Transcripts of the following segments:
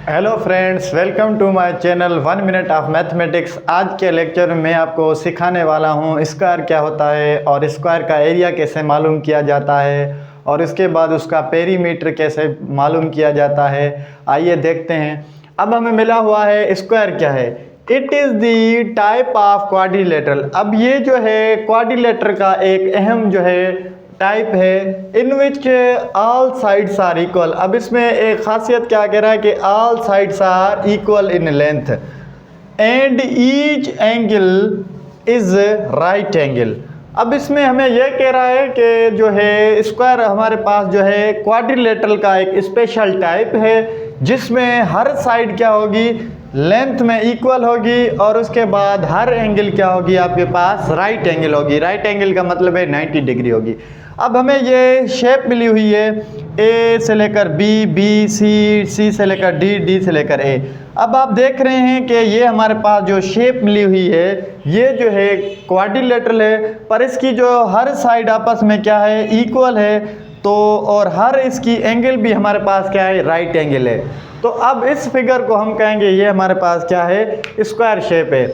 Hello friends, welcome to my channel 1 minute of mathematics. आज के lecture में मैं आपको सिखाने वाला हूं स्क्वायर क्या होता है और स्क्वायर का एरिया कैसे मालूम किया जाता है और इसके बाद उसका पेरीमीटर कैसे मालूम किया जाता है। आइए देखते हैं। अब हमें मिला हुआ है स्क्वायर क्या है। It is the type of quadrilateral. अब ये जो है क्वाड्रिलेटर का एक अहम जो है टाइप है in which all sides are equal. अब इसमें एक खासियत क्या कह रहा है कि all sides are equal in length and each angle is right angle. अब इसमें हमें यह कह रहा है कि जो है स्क्वायर हमारे पास जो है क्वाड्रिलेटरल का एक स्पेशल टाइप है जिसमें हर साइड क्या होगी, लेंथ में इक्वल होगी और उसके बाद हर एंगल क्या होगी, आपके पास राइट एंगल होगी। राइट एंगल का मतलब है 90 डिग्री होगी। अब हमें ये शेप मिली हुई है ए से लेकर बी, बी सी, सी से लेकर डी, डी से लेकर ए। अब आप देख रहे हैं कि ये हमारे पास जो शेप मिली हुई है ये जो है क्वाड्रिलेटरल है, पर इसकी जो हर साइड आपस में क्या है, इक्वल है। तो और हर इसकी एंगल भी हमारे पास क्या है, राइट एंगल है। तो अब इस फिगर को हम कहेंगे ये हमारे पास क्या है, स्क्वायर शेप है।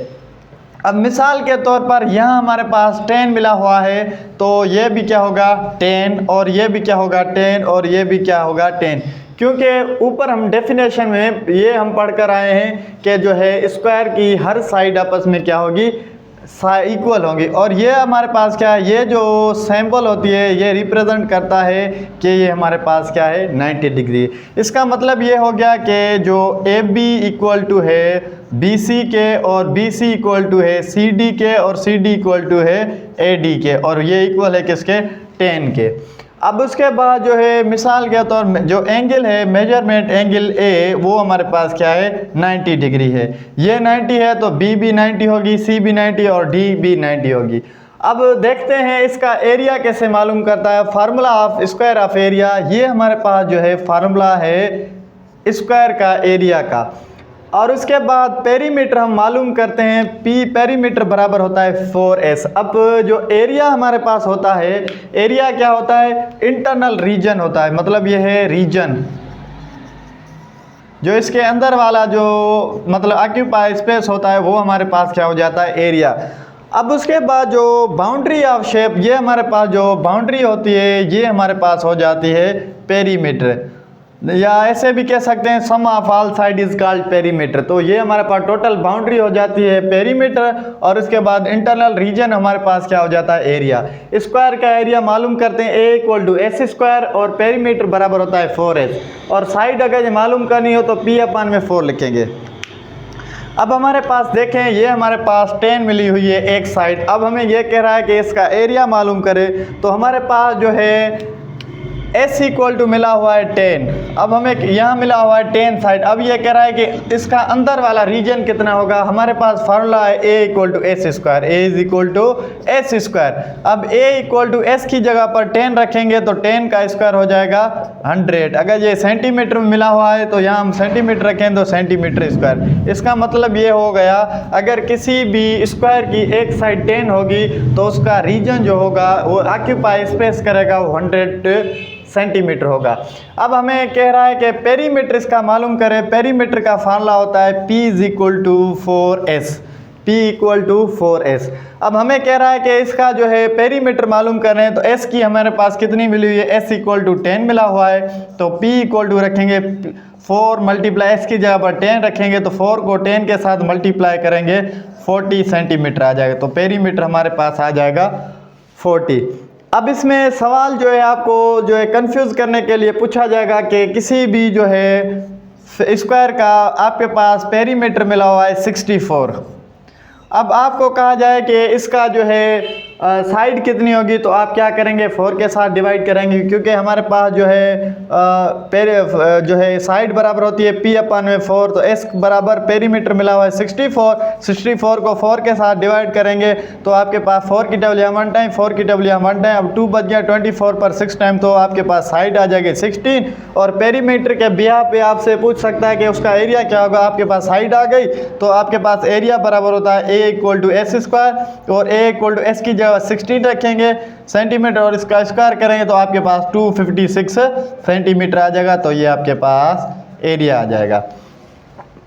अब मिसाल के तौर पर यहाँ हमारे पास 10 मिला हुआ है तो ये भी क्या होगा 10 और ये भी क्या होगा 10 और ये भी क्या होगा 10, क्योंकि ऊपर हम डेफिनेशन में ये हम पढ़ कर आए हैं कि जो है स्क्वायर की हर साइड आपस में क्या होगी, इक्वल होंगी। और ये हमारे पास क्या है, ये जो सैम्पल होती है ये रिप्रेजेंट करता है कि ये हमारे पास क्या है 90 डिग्री। इसका मतलब ये हो गया कि जो ए बी इक्वल टू है बी सी के और बी सी इक्वल टू है सी डी के और सी डी इक्वल टू है ए डी के और ये इक्वल है किसके, 10 के। अब उसके बाद जो है मिसाल के तौर में जो एंगल है मेजरमेंट एंगल ए वो हमारे पास क्या है 90 डिग्री है। ये 90 है तो बी भी 90 होगी, सी भी 90 और डी भी 90 होगी। अब देखते हैं इसका एरिया कैसे मालूम करता है। Formula of square of area, ये हमारे पास जो है फार्मूला है स्क्वायर का एरिया का। और उसके बाद पेरीमीटर हम मालूम करते हैं, पी पेरीमीटर बराबर होता है 4s। अब जो एरिया हमारे पास होता है, एरिया क्या होता है, इंटरनल रीजन होता है, मतलब ये है रीजन जो इसके अंदर वाला जो मतलब ऑक्यूपाई स्पेस होता है वो हमारे पास क्या हो जाता है, एरिया। अब उसके बाद जो बाउंड्री ऑफ शेप, ये हमारे पास जो बाउंड्री होती है ये हमारे पास हो जाती है पेरीमीटर, या ऐसे भी कह सकते हैं sum of all side is called perimeter. तो ये हमारे पास टोटल बाउंड्री हो जाती है पेरीमीटर और उसके बाद इंटरनल रीजन हमारे पास क्या हो जाता है, एरिया। स्क्वायर का एरिया मालूम करते हैं ए इक्वल टू एस स्क्वायर और पेरीमीटर बराबर होता है 4s। और साइड अगर ये मालूम करनी हो तो पी अपन में 4 लिखेंगे। अब हमारे पास देखें ये हमारे पास 10 मिली हुई है एक साइड। अब हमें ये कह रहा है कि इसका एरिया मालूम करें, तो हमारे पास जो है S इक्वल टू मिला हुआ है 10। अब हमें यहाँ मिला हुआ है 10 साइड। अब ये कह रहा है कि इसका अंदर वाला रीजन कितना होगा, हमारे पास फार्मूला है A equal to S square, A is equal to S square. अब A इक्वल टू एस की जगह पर 10 रखेंगे तो 10 का स्क्वायर हो जाएगा 100। अगर ये सेंटीमीटर में मिला हुआ है तो यहाँ हम सेंटीमीटर रखें तो सेंटीमीटर स्क्वायर। इसका मतलब ये हो गया अगर किसी भी स्क्वायर की एक साइड 10 होगी तो उसका रीजन जो होगा वो ऑक्यूपाई स्पेस करेगा वो 100 सेंटीमीटर होगा। अब हमें कह रहा है कि पेरीमीटर इसका मालूम करें। पेरीमीटर का फार्मूला होता है P is equal to 4s, P equal to 4s। अब हमें कह रहा है कि इसका जो है पेरीमीटर मालूम करें तो s की हमारे पास कितनी मिली हुई है, s इक्वल टू 10 मिला हुआ है तो P इक्वल टू रखेंगे 4 मल्टीप्लाई s की जगह पर 10 रखेंगे तो 4 को 10 के साथ मल्टीप्लाई करेंगे 40 सेंटीमीटर आ जाएगा। तो पेरीमीटर हमारे पास आ जाएगा 40। अब इसमें सवाल जो है आपको जो है कंफ्यूज करने के लिए पूछा जाएगा कि किसी भी जो है स्क्वायर का आपके पास पेरीमीटर मिला हुआ है 64। अब आपको कहा जाए कि इसका जो है साइड कितनी होगी, तो आप क्या करेंगे 4 के साथ डिवाइड करेंगे, क्योंकि हमारे पास जो है जो है साइड बराबर होती है P अपन में 4। तो S बराबर पेरीमीटर मिला हुआ है 64 को 4 के साथ डिवाइड करेंगे तो आपके पास 4 की टेबल 1 टाइम, 4 की टेबल 1 टाइम। अब 2 बच गया 24 पर 6 टाइम तो आपके पास साइड आ जाएगी 16। और पेरीमीटर के बिहा पे आपसे पूछ सकता है कि उसका एरिया क्या होगा। आपके पास साइड आ गई तो आपके पास एरिया बराबर होता है A equal to S square और A इक्वल टू एस की जगह 16 रखेंगे सेंटीमीटर और इसका स्क्वायर करेंगे तो आपके पास 256 सेंटीमीटर आ जाएगा। तो ये आपके पास एरिया आ जाएगा।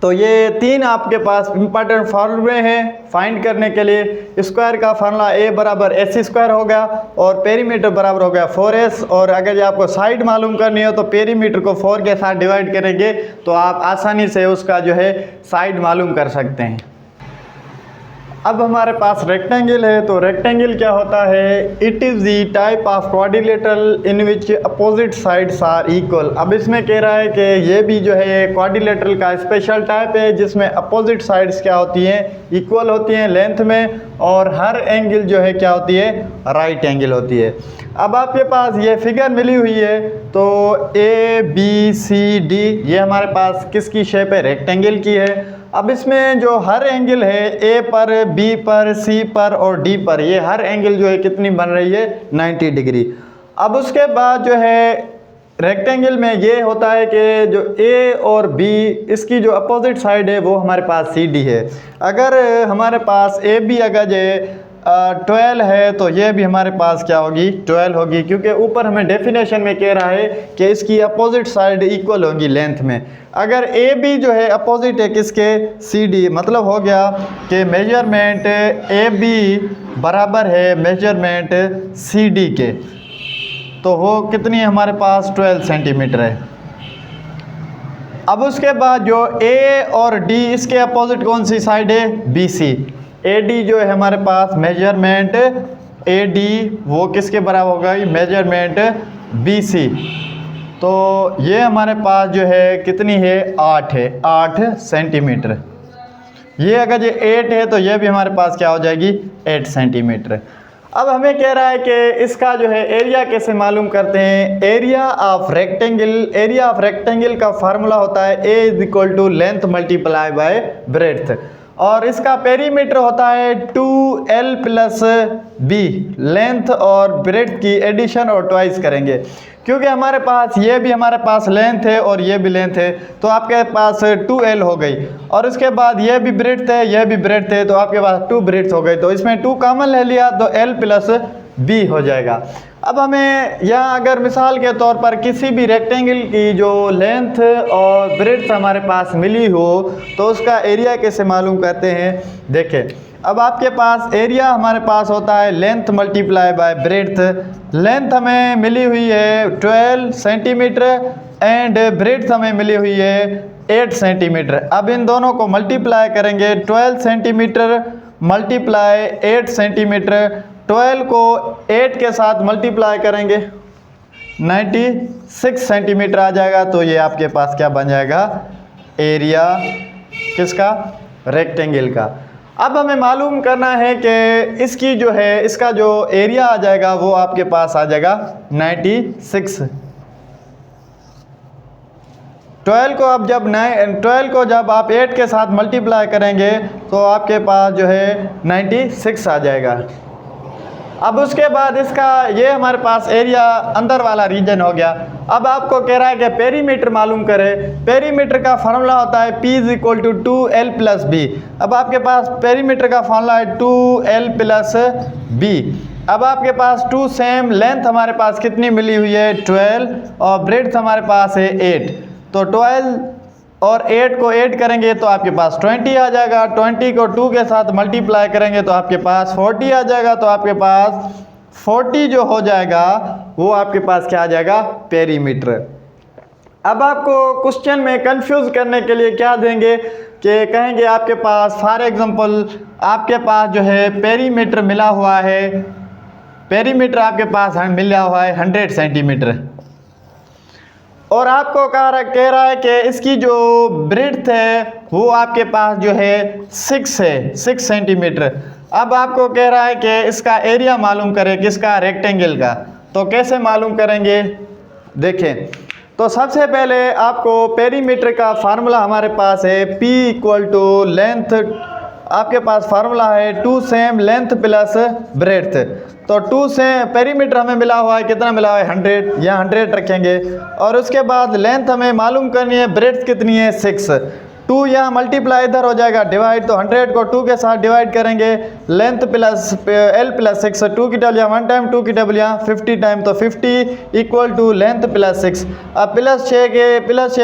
तो ये तीन आपके पास इंपॉर्टेंट फार्मूले हैं फाइंड करने के लिए। स्क्वायर का फार्मूला a बराबर AC² हो गया और पेरीमीटर बराबर हो गया 4S। और अगर ये आपको साइड मालूम करनी हो तो पेरीमीटर को 4 के साथ डिवाइड करेंगे तो आप आसानी से उसका जो है साइड मालूम कर सकते हैं। अब हमारे पास रेक्टेंगल है, तो रेक्टेंगल क्या होता है, it is the type of quadrilateral in which opposite sides are equal. अब इसमें कह रहा है कि ये भी जो है क्वाड्रिलेटरल का स्पेशल टाइप है जिसमें अपोजिट साइड्स क्या होती हैं, इक्वल होती हैं लेंथ में, और हर एंगल जो है क्या होती है, राइट एंगल होती है। अब आपके पास ये फिगर मिली हुई है, तो ABCD ये हमारे पास किसकी शेप है, रेक्टेंगल की है। अब इसमें जो हर एंगल है A पर, B पर, C पर और D पर, ये हर एंगल जो है कितनी बन रही है, 90 डिग्री। अब उसके बाद जो है रेक्टेंगल में ये होता है कि जो A और B इसकी जो अपोजिट साइड है वो हमारे पास CD है। अगर हमारे पास AB अगर जो 12 है तो ये भी हमारे पास क्या होगी, 12 होगी, क्योंकि ऊपर हमें डेफिनेशन में कह रहा है कि इसकी अपोजिट साइड इक्वल होगी लेंथ में। अगर ए बी जो है अपोजिट है किसके, CD, मतलब हो गया कि मेजरमेंट AB बराबर है मेजरमेंट CD के, तो वो कितनी है हमारे पास, 12 सेंटीमीटर है। अब उसके बाद जो A और D इसके अपोजिट कौन सी साइड है, BC। AD जो है हमारे पास मेजरमेंट AD वो किसके बराबर होगा, मेजरमेंट BC। तो ये हमारे पास जो है कितनी है, 8 है, 8 सेंटीमीटर। ये अगर ये 8 है तो ये भी हमारे पास क्या हो जाएगी, 8 सेंटीमीटर। अब हमें कह रहा है कि इसका जो है एरिया कैसे मालूम करते हैं। एरिया ऑफ रेक्टेंगल का फार्मूला होता है A is equal to length multiply by breadth, और इसका पेरीमीटर होता है 2L प्लस B, लेंथ और ब्रेड्थ की एडिशन और ट्वाइस करेंगे, क्योंकि हमारे पास ये भी हमारे पास लेंथ है और ये भी लेंथ है, तो आपके पास 2L हो गई, और उसके बाद ये भी ब्रेड्थ है, ये भी ब्रेड्थ है, तो आपके पास 2 ब्रेड्थ हो गई, तो इसमें 2 कॉमन ले लिया तो L प्लस B हो जाएगा। अब हमें यहाँ अगर मिसाल के तौर पर किसी भी रेक्टेंगल की जो लेंथ और ब्रेड्थ हमारे पास मिली हो तो उसका एरिया कैसे मालूम करते हैं। देखें, अब आपके पास एरिया हमारे पास होता है length multiply by breadth. Length हमें मिली हुई है 12 सेंटीमीटर एंड ब्रेड्थ हमें मिली हुई है 8 सेंटीमीटर। अब इन दोनों को मल्टीप्लाई करेंगे, 12 सेंटीमीटर मल्टीप्लाई 8 सेंटीमीटर, 12 को 8 के साथ मल्टीप्लाई करेंगे 96 सेंटीमीटर आ जाएगा। तो ये आपके पास क्या बन जाएगा, एरिया किसका, रेक्टेंगल का। अब हमें मालूम करना है कि इसकी जो है इसका जो एरिया आ जाएगा वो आपके पास आ जाएगा 96। 12 को जब आप 8 के साथ मल्टीप्लाई करेंगे तो आपके पास जो है 96 आ जाएगा। अब उसके बाद इसका ये हमारे पास एरिया अंदर वाला रीजन हो गया। अब आपको कह रहा है कि पेरीमीटर मालूम करें। पेरीमीटर का फार्मूला होता है P is equal to 2L plus B। अब आपके पास पेरीमीटर का फार्मूला है 2L प्लस B। अब आपके पास 2 सेम लेंथ हमारे पास कितनी मिली हुई है, 12, और ब्रेड्थ हमारे पास है 8। तो 12 और 8 को 8 करेंगे तो आपके पास 20 आ जाएगा। 20 को 2 के साथ मल्टीप्लाई करेंगे तो आपके पास 40 आ जाएगा। तो आपके पास 40 जो हो जाएगा वो आपके पास क्या आ जाएगा, पेरीमीटर। अब आपको क्वेश्चन में कंफ्यूज करने के लिए क्या देंगे कि कहेंगे आपके पास फॉर एग्जांपल आपके पास जो है पेरीमीटर मिला हुआ है, पेरीमीटर आपके पास मिला हुआ है 100 सेंटीमीटर, और आपको कह रहा है कि इसकी जो ब्रेड्थ है वो आपके पास जो है 6 है, 6 सेंटीमीटर। अब आपको कह रहा है कि इसका एरिया मालूम करें, किसका, रेक्टेंगल का। तो कैसे मालूम करेंगे, देखें। तो सबसे पहले आपको पेरीमीटर का फार्मूला हमारे पास है P इक्वल टू लेंथ, आपके पास फार्मूला है 2 सेम लेंथ प्लस ब्रेड्थ। तो 2 से पेरीमीटर हमें मिला हुआ है, कितना मिला हुआ है, 100, यहाँ 100 रखेंगे, और उसके बाद लेंथ हमें मालूम करनी है, ब्रेड्थ कितनी है, 6। 2 यहाँ मल्टीप्लाई इधर हो जाएगा डिवाइड, तो 100 को 2 के साथ डिवाइड करेंगे, लेंथ प्लस l प्लस 6, 2 की डबल यहाँ 1 टाइम, 2 की डबल यहाँ 50 टाइम, तो 50 इक्वल टू लेंथ प्लस 6। अब प्लस 6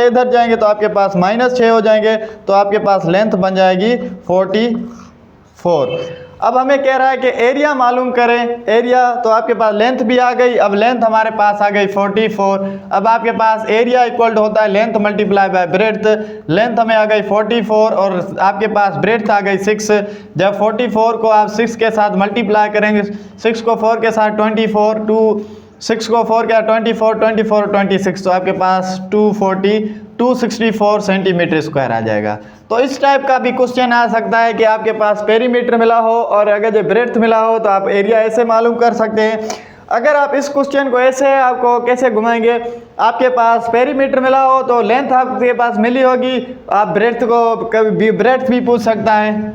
इधर जाएंगे तो आपके पास माइनस 6 हो जाएंगे, तो आपके पास लेंथ बन जाएगी 44। अब हमें कह रहा है कि एरिया मालूम करें, एरिया, तो आपके पास लेंथ भी आ गई, अब लेंथ हमारे पास आ गई 44। अब आपके पास एरिया इक्वल टू होता है length multiply by breadth, length हमें आ गई 44 और आपके पास ब्रेड्थ आ गई 6। जब 44 को आप 6 के साथ मल्टीप्लाई करेंगे, 6 को 4 के साथ 24, 6 को 4 क्या 24 26, तो आपके पास 264 सेंटीमीटर स्क्वायर आ जाएगा। तो इस टाइप का भी क्वेश्चन आ सकता है कि आपके पास पेरीमीटर मिला हो और अगर जो ब्रेड्थ मिला हो तो आप एरिया ऐसे मालूम कर सकते हैं। अगर आप इस क्वेश्चन को ऐसे आपको कैसे घुमाएंगे, आपके पास पेरीमीटर मिला हो तो लेंथ आपके पास मिली होगी, आप ब्रेड्थ को कभी ब्रेड्थ भी पूछ सकता है।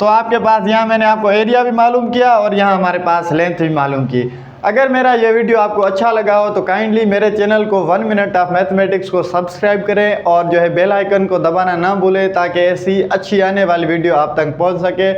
तो आपके पास यहाँ मैंने आपको एरिया भी मालूम किया और यहाँ हमारे पास लेंथ भी मालूम की। अगर मेरा ये वीडियो आपको अच्छा लगा हो तो काइंडली मेरे चैनल को 1 मिनट ऑफ मैथमेटिक्स को सब्सक्राइब करें और जो है बेल आइकन को दबाना ना भूलें, ताकि ऐसी अच्छी आने वाली वीडियो आप तक पहुंच सके।